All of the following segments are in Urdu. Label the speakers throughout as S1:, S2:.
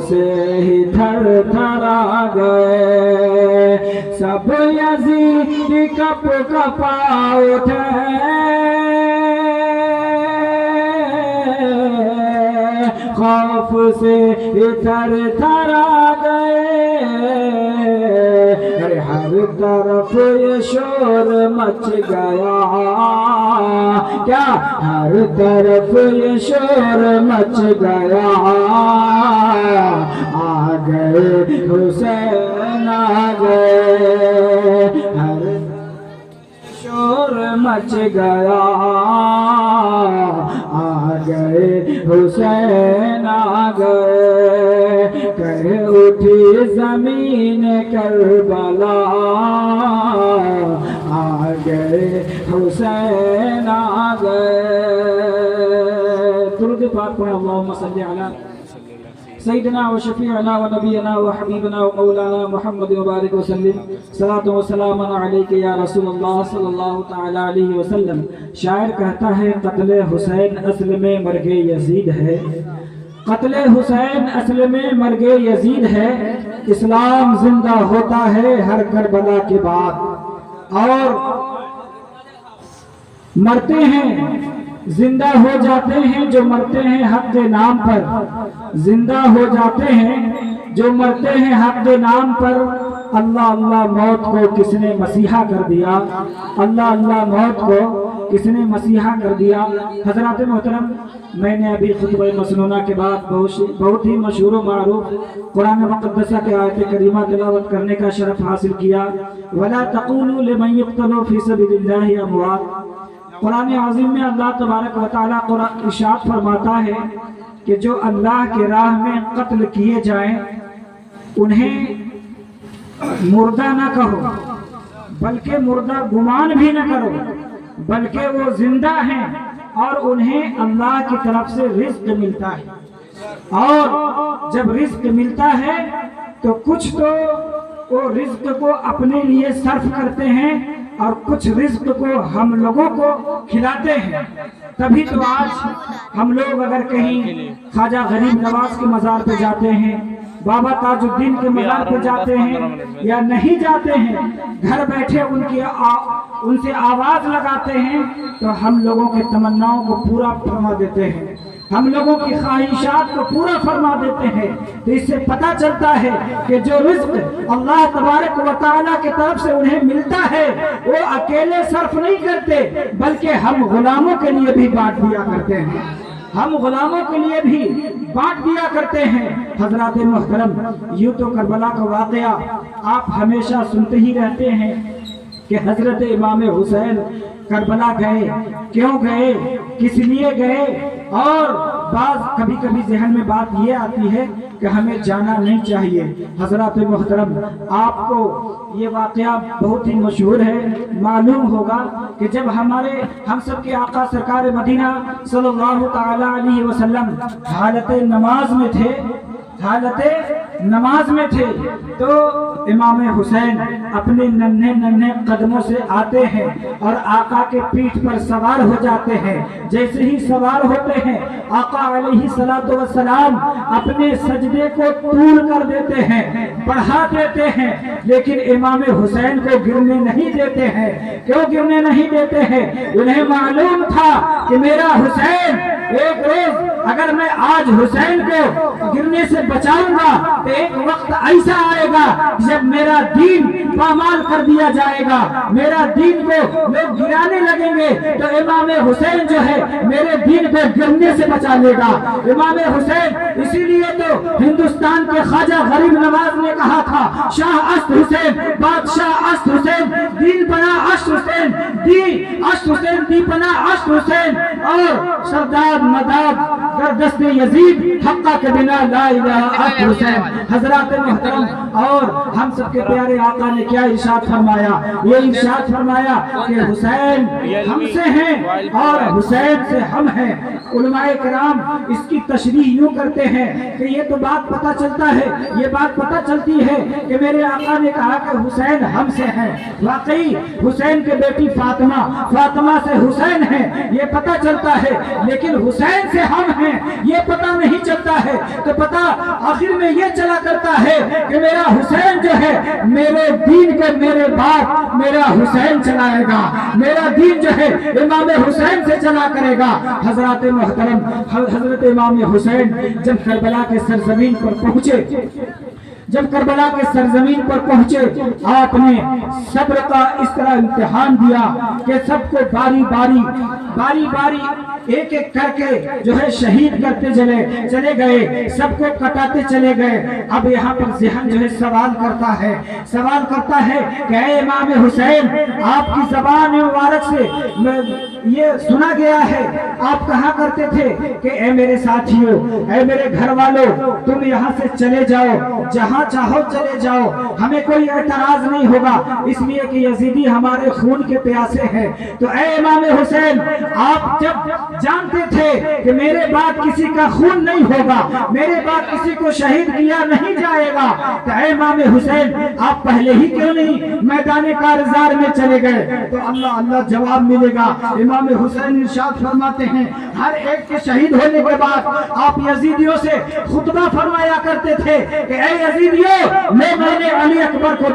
S1: سے ہی تھر تھرا گئے سب یزید کپ کپا اٹھے خوف سے تھر تھرا گئے ہر طرف یہ شور مچ گیا کیا ہر طرف یہ شور مچ گیا آ گئے حسین آ گئے ہر شور مچ گیا آ گئے حسین آ گئے کہہ اٹھی زمین کربلا آ گئے حسین آ گئے درود پاک پڑھیں اللہم صلی علی سیدنا و شفیعنا و نبینا و حبیبنا و مولانا محمد مبارک وسلم صلاۃ و سلام علیک یا رسول اللہ صلی اللہ تعالی علیہ وسلم شاعر کہتا ہے قتل حسین اصل میں مرگ یزید ہے قتل حسین اصل میں مرگ یزید ہے اسلام زندہ ہوتا ہے ہر کربلا کے بعد اور مرتے ہیں زندہ ہو جاتے ہیں جو مرتے ہیں حق کے نام پر زندہ ہو جاتے ہیں جو مرتے ہیں حق کے نام پر اللہ اللہ موت کو کس نے مسیحا کر دیا اللہ اللہ موت کو کس نے مسیحا کر دیا حضرات محترم میں نے ابھی خطبہ مسنونہ کے بعد بہت ہی مشہور و معروف قرآن مقدسہ کے آیت کریمہ تلاوت کرنے کا شرف حاصل کیا وَلَا تَقُولُوا لِمَنْ يُقْتَلُ فِي سَبِيلِ اللَّهِ أَمْوَاتٌ قرآن عظیم میں اللہ تبارک و تعالیٰ ارشاد فرماتا ہے کہ جو اللہ کے راہ میں قتل کیے جائیں انہیں مردہ نہ کہو بلکہ مردہ گمان بھی نہ کرو بلکہ وہ زندہ ہیں اور انہیں اللہ کی طرف سے رزق ملتا ہے اور جب رزق ملتا ہے تو کچھ تو وہ رزق کو اپنے لیے صرف کرتے ہیں اور کچھ رزق کو ہم لوگوں کو کھلاتے ہیں تبھی تو آج ہم لوگ اگر کہیں خواجہ غریب نواز کے مزار پہ جاتے ہیں بابا تاج الدین کے مزار پہ جاتے ہیں یا نہیں جاتے ہیں گھر بیٹھے ان سے آواز لگاتے ہیں تو ہم لوگوں کے تمناؤں کو پورا فرما دیتے ہیں ہم لوگوں کی خواہشات کو پورا فرما دیتے ہیں تو اس سے پتہ چلتا ہے کہ جو رزق اللہ تبارک و تعالیٰ کی طرف سے انہیں ملتا ہے وہ اکیلے صرف نہیں کرتے بلکہ ہم غلاموں کے لیے بھی بانٹ دیا کرتے ہیں ہم غلاموں کے لیے بھی بانٹ دیا کرتے ہیں حضرات محترم یوں تو کربلا کا واقعہ آپ ہمیشہ سنتے ہی رہتے ہیں کہ حضرت امام حسین کربلا گئے کیوں گئے کس لیے گئے اور بعض کبھی کبھی ذہن میں بات یہ آتی ہے کہ ہمیں جانا نہیں چاہیے حضرات محترم آپ کو یہ واقعہ بہت ہی مشہور ہے معلوم ہوگا کہ جب ہم سب کے آقا سرکار مدینہ صلی اللہ تعالی علیہ وسلم حالت نماز میں تھے تو امام حسین اپنے ننھے قدموں سے آتے ہیں اور آقا کے پیٹھ پر سوار ہو جاتے ہیں جیسے ہی سوار ہوتے ہیں آقا علیہ السلام اپنے سجدے کو طول کر دیتے ہیں بڑھا دیتے ہیں لیکن امام حسین کو گرنے نہیں دیتے ہیں کیوں گرنے نہیں دیتے ہیں انہیں معلوم تھا کہ میرا حسین ایک روز اگر میں آج حسین کو گرنے سے بچاؤں گا تو ایک وقت ایسا آئے گا جب میرا دین پامال کر دیا جائے گا میرا دین کو لوگ گرانے لگیں گے تو امام حسین جو ہے میرے دین کو گرنے سے بچا لے گا امام حسین اسی لیے تو ہندوستان کے خواجہ غریب نواز نے کہا تھا شاہ اشت حسین بادشاہ اشت حسین دین پناہ اشت حسین دی پناہ اشت حسین اور سردار مداد گردست یزید حقہ کے بنا لا الہ اشت حسین حضرات محترم اور ہم سب کے پیارے آقا نے کیا ارشاد فرمایا یہ ارشاد فرمایا کہ حسین ہم سے ہیں اور حسین سے ہم ہیں علماء کرام اس کی تشریح یوں کرتے ہیں کہ یہ تو بات پتہ چلتا ہے یہ بات پتہ چلتی ہے کہ میرے آقا نے کہا کہ حسین ہم سے ہیں واقعی حسین کے بیٹی فاطمہ سے حسین ہیں یہ پتہ چلتا ہے لیکن حسین سے ہم ہیں یہ پتہ نہیں چلتا ہے تو پتا آخر میں یہ چلا کرتا ہے کہ میرا حسین جو ہے میرے دین کے میرے بعد میرا حسین چلائے گا، میرا دین جو ہے امام حسین سے چلا کرے گا۔ حضرات محترم حضرت امام حسین جب کربلا کے سرزمین پر پہنچے، جب کربلا کے سرزمین پر پہنچے آپ نے صبر کا اس طرح امتحان دیا کہ سب کو باری باری ایک ایک کر کے جو ہے شہید کرتے چلے گئے، سب کو کٹاتے چلے گئے۔ اب یہاں پر ذہن جو ہے سوال کرتا ہے کہ اے امام حسین، آپ کی زبان مبارک سے یہ سنا گیا ہے، آپ کہا کرتے تھے کہ اے میرے ساتھیوں، اے میرے گھر والوں، تم یہاں سے چلے جاؤ، جہاں چاہو چلے جاؤ، ہمیں کوئی اعتراض نہیں ہوگا، اس لیے کہ یزیدی ہمارے خون کے پیاسے ہیں۔ تو اے امام حسین، آپ جب جانتے تھے کہ میرے بعد کسی کا خون نہیں ہوگا، میرے بعد کسی کو شہید کیا نہیں جائے گا، تو اے امام حسین آپ پہلے ہی کیوں نہیں میدان کارزار میں چلے گئے؟ تو اللہ جواب ملے گا۔ امام حسین ارشاد فرماتے ہیں، ہر ایک کے شہید ہونے کے بعد آپ یزیدیوں سے خطبہ فرمایا کرتے تھے کہ اے یزیدیوں، میں نے علی اکبر کو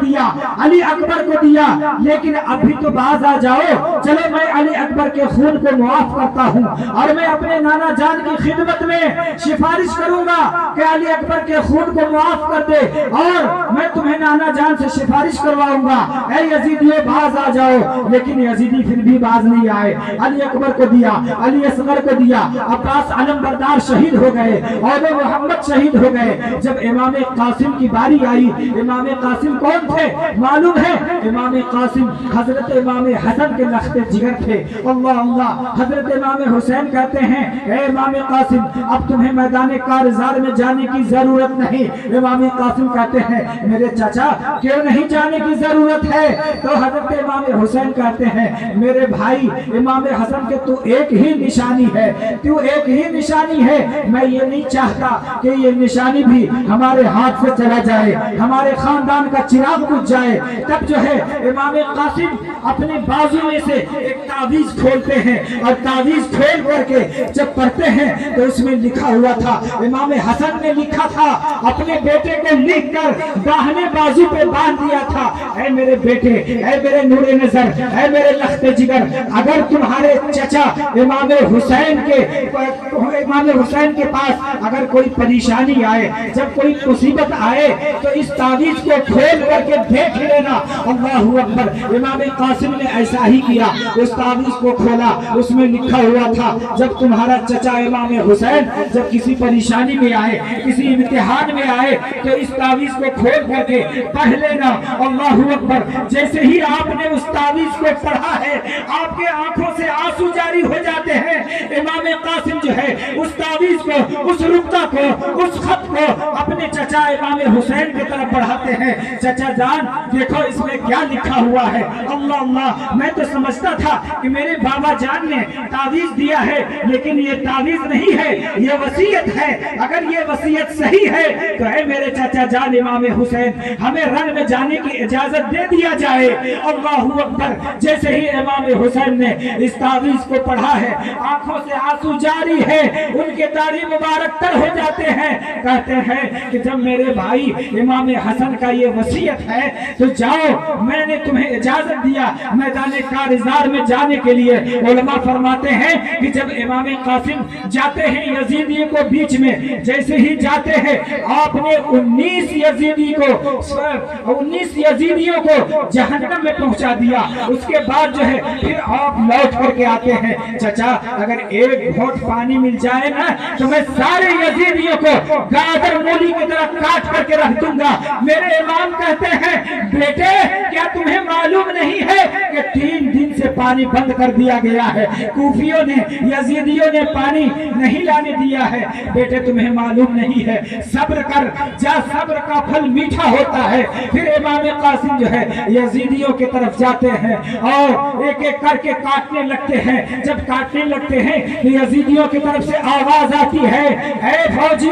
S1: دیا، لیکن ابھی تو باز آ جاؤ، چلو میں علی اکبر کے خون کو معاف کرتا ہوں اور میں اپنے نانا جان کی خدمت میں سفارش کروں گا کہ علی اکبر کے خون کو معاف کر دے، اور میں تمہیں نانا جان سے سفارش کرواؤں گا، اے یزیدیوں باز آ جاؤ۔ لیکن یزیدی پھر بھی باز نہیں آئے، علی اکبر کو دیا، علی اصغر کو دیا، عباس علم بردار شہید ہو گئے اور محمد شہید ہو گئے۔ جب امام قاسم کی باری آئی، امام قاسم کون تھے معلوم ہے؟ امام قاسم حضرت امام حسن کے لخت جگر تھے۔ اللہ، حضرت امام حسین کہتے ہیں اے امام قاسم، اب تمہیں میدان کارزار میں جانے کی ضرورت نہیں۔ امام قاسم کہتے ہیں میرے چچا کیوں نہیں جانے کی ضرورت ہے؟ تو حضرت امام حسین کہتے ہیں میرے بھائی امام حسن کے تو ایک ہی نشانی ہے، میں یہ نہیں چاہتا کہ یہ نشانی بھی ہمارے ہاتھ سے چلا جائے، ہمارے خاندان کا چراغ بجھ جائے۔ تب جو ہے امام قاسم اپنے بازو میں سے ایک تعویذ کھولتے ہیں اور تعویذ کھول کر کے جب پڑھتے ہیں تو اس میں لکھا ہوا تھا، امام حسن نے لکھا تھا، اپنے بیٹے کو لکھ کر داہنے بازو پہ باندھ دیا تھا، اے میرے بیٹے، اے میرے نور نظر، اے میرے لخت جگر، اگر تمہارے چچا امام حسین کے پاس اگر کوئی پریشانی آئے، جب کوئی مصیبت آئے تو اس تعویذ کو کھول کر کے دیکھ لینا۔ اللہ اکبر۔ امام قاسم نے ایسا ہی کیا، اس تعویذ کو کھولا، اس میں لکھا ہوا تھا جب تمہارا چچا امام حسین جب کسی پریشانی میں آئے، کسی امتحان میں آئے تو اس تعویذ کو کھول کر کے پڑھ لینا۔ اللہ اکبر۔ جیسے ہی آپ نے اس تعویذ کو پڑھا ہے، آپ کے آنکھوں سے آنسو جاری ہو جاتے ہیں۔ امام قاسم جو ہے اس تعویذ کو، اس رکتا کو، اس خط کو اپنے چچا امام حسین کی طرف بڑھاتے ہیں۔ چچا جان دیکھو اس میں کیا لکھا ہوا ہے۔ اللہ، میں تو سمجھتا تھا کہ میرے بابا جان نے تعویذ دیا ہے، لیکن یہ تعویذ نہیں ہے، یہ وصیت ہے۔ اگر یہ وصیت صحیح ہے تو اے میرے چچا جان امام حسین، ہمیں رن میں جانے کی اجازت دے دیا جائے۔ اللہ اکبر۔ جیسے ہی امام حسین نے اس تعویذ کو پڑھا ہے، آنکھوں سے آنسو جاری ہے، ان کے داڑھی مبارک تر ہو جاتے ہیں۔ کہتے ہیں کہ جب میرے بھائی امام حسن کا یہ وصیت ہے تو جاؤ، میں نے تمہیں اجازت دیا میدان کارزار میں جانے کے لیے۔ علماء فرماتے ہیں کہ جب امام قاسم جاتے ہیں یزیدی کو بیچ میں، جیسے ہی جاتے ہیں آپ نے 19 یزیدیوں کو جہنم میں پہنچا دیا۔ اس کے بعد جو ہے پھر آپ لوٹ کر کے آتے ہیں، چچا اگر ایک گھونٹ پانی مل جائے نا تو میں سارے یزیدیوں کو گاجر مولی کی طرح کاٹ کر کے رکھ دوں گا۔ میرے امام کہتے ہیں بیٹے کیا تمہیں معلوم نہیں ہے کہ 3 دن سے پانی بند کر دیا گیا ہے، کوفیوں نے، یزیدیوں نے پانی نہیں لانے دیا ہے۔ بیٹے تمہیں معلوم نہیں ہے، صبر کر جا، صبر کا پھل میٹھا ہوتا ہے۔ پھر امام قاسم جو ہے یزیدیوں کی طرف جاتے ہیں اور ایک ایک کر کے کاٹنے لگتے ہیں۔ جب کاٹنے لگتے ہیں تو یزیدیوں کی طرف سے آواز آتی ہے، اے فوجیوں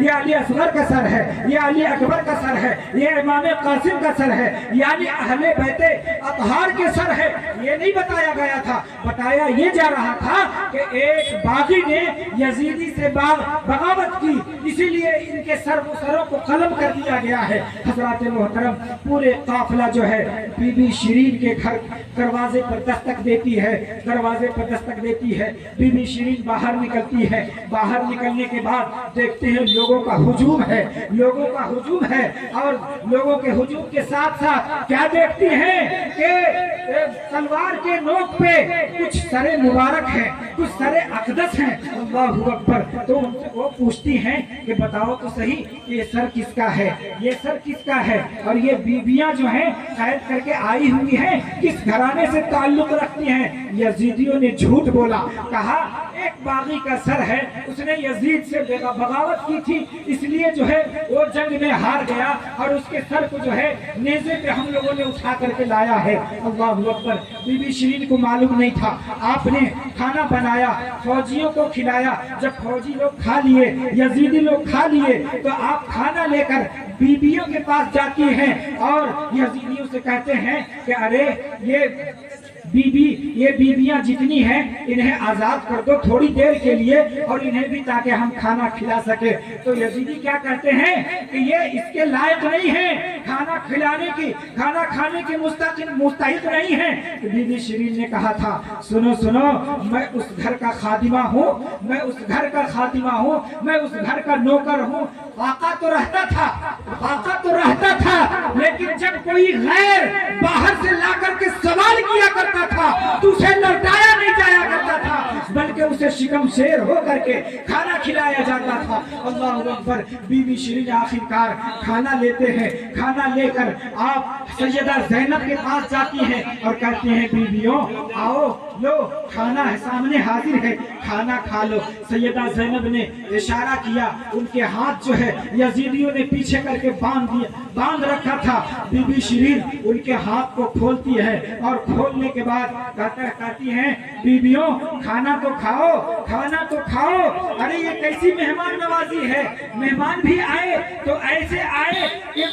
S1: یہ علی اصغر کا سر ہے، یہ علی اکبر کا سر ہے، یہ امام قاسم کا سر ہے، یعنی اہل بیت اطہار کے سر ہے۔ یہ نہیں بتایا گیا تھا، بتایا یہ جا رہا تھا کہ ایک باغی نے یزیدی سے بغاوت کی، اسی لیے ان کے سروں کو قلم کر دیا گیا ہے۔ حضرات محترم، پورے قافلہ جو ہے بی بی شیرین کے گھر دروازے پر دستک دیتی ہے، دروازے پر دستک دیتی ہے۔ بی بی شیرین باہر نکلتی ہے، باہر نکلنے کے بعد دیکھتے ہیں لوگوں کا ہجوم ہے، لوگوں کا ہجوم ہے، اور لوگوں کے ہجوم کے ساتھ ساتھ کیا دیکھتی ہیں کہ تلوار کے نوک پہ کچھ سر مبارک ہیں، کچھ سر اقدس ہیں۔ اللہ اکبر! تو ان سے وہ پوچھتی ہیں کہ بتاؤ تو صحیح یہ سر کس کا ہے، یہ سر کس کا ہے، اور یہ بیویاں جو ہیں قید کر کے آئی ہوئی ہیں کس گھرانے سے تعلق رکھتی ہیں؟ یزیدیوں نے جھوٹ بولا، کہا ایک باغی کا سر ہے، اس نے یزید سے بغاوت کی تھی، اس لیے جو ہے وہ جنگ میں ہار گیا، اور اس کے سر کو جو ہے نیزے پہ ہم لوگوں نے اٹھا کر کے لایا ہے۔ اللہ اکبر! بی بی شیرین کو معلوم نہیں تھا، آپ نے کھانا بنایا، فوجیوں کو کھلایا، جب فوجی لوگ کھا لیے، یزیدی لوگ کھا لیے، تو آپ کھانا لے کر بیویوں کے پاس جاتی ہیں اور یزیدیوں سے کہتے ہیں کہ ارے یہ بیویاں جتنی ہیں انہیں آزاد کر دو تھوڑی دیر کے لیے، اور انہیں بھی تاکہ ہم کھانا کھلا سکے۔ تو یزیدی کیا کہتے ہیں کہ یہ اس کے لائق نہیں ہیں، کھانا کھلانے کی، کھانا کھانے کی مستحق نہیں ہیں۔ بی بی شیرین نے کہا تھا سنو سنو، میں اس گھر کا خادمہ ہوں، میں اس گھر کا خادمہ ہوں، میں اس گھر کا نوکر ہوں۔ آقا تو رہتا تھا، آقا تو رہتا تھا، لیکن جب کوئی غیر باہر سے لا کر کے سوال کیا کرتا تھا تو اسے لوٹایا نہیں جایا کرتا تھا، بلکہ اسے شکم شیر ہو کر کے کھانا کھلایا جاتا تھا۔ اللہ اکبر! بی بی شیرین آخرکار کھانا لیتے ہیں، کھانا لے کر آپ سیدہ زینب کے پاس جاتی ہیں اور کہتی ہیں بیویوں آؤ لو، کھانا ہے سامنے حاضر ہے، کھانا کھا لو۔ سیدہ زینب نے اشارہ کیا، ان کے ہاتھ جو ہے یزیدیوں نے پیچھے کر کے باندھ رکھا تھا۔ بی بی شیرین ان کے ہاتھ کو کھولتی ہے، اور کھولنے کے بعد کہتی ہیں بیویوں کھانا تو کھاؤ، کھانا تو کھاؤ۔ ارے یہ کیسی مہمان نوازی ہے، مہمان بھی آئے تو ایسے آئے کہ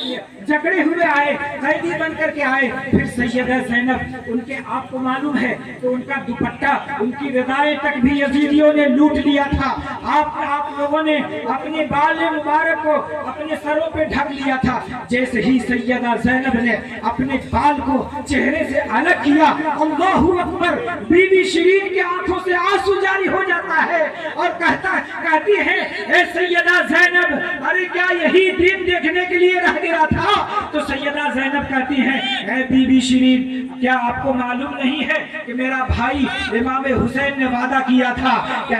S1: جکڑے ہوئے آئے، قیدی بن کر کے آئے۔ پھر سیدہ زینب ان کے آپ کو معلوم ہے تو ان کا دوپٹہ، ان کی ردائیں تک بھی یزیدیوں نے لوٹ لیا تھا۔ آپ لوگوں نے اپنے بال مبارک کو اپنے سروں پہ ڈھک لیا تھا۔ جیسے ہی سیدہ زینب نے اپنے بال کو چہرے سے الگ کیا، اللہ اکبر! بی بی شیرین کی آنکھوں سے آنسو جاری ہو جاتا ہے اور کہتی ہے اے سیدہ زینب، ارے کیا یہی دن دیکھنے کے لیے رہ گیا تھا؟ تو سیدہ زینب کہتی ہیں اے بی بی شیرین، کیا آپ کو معلوم نہیں ہے کہ میرا بھائی امام حسین نے وعدہ کیا تھا کہ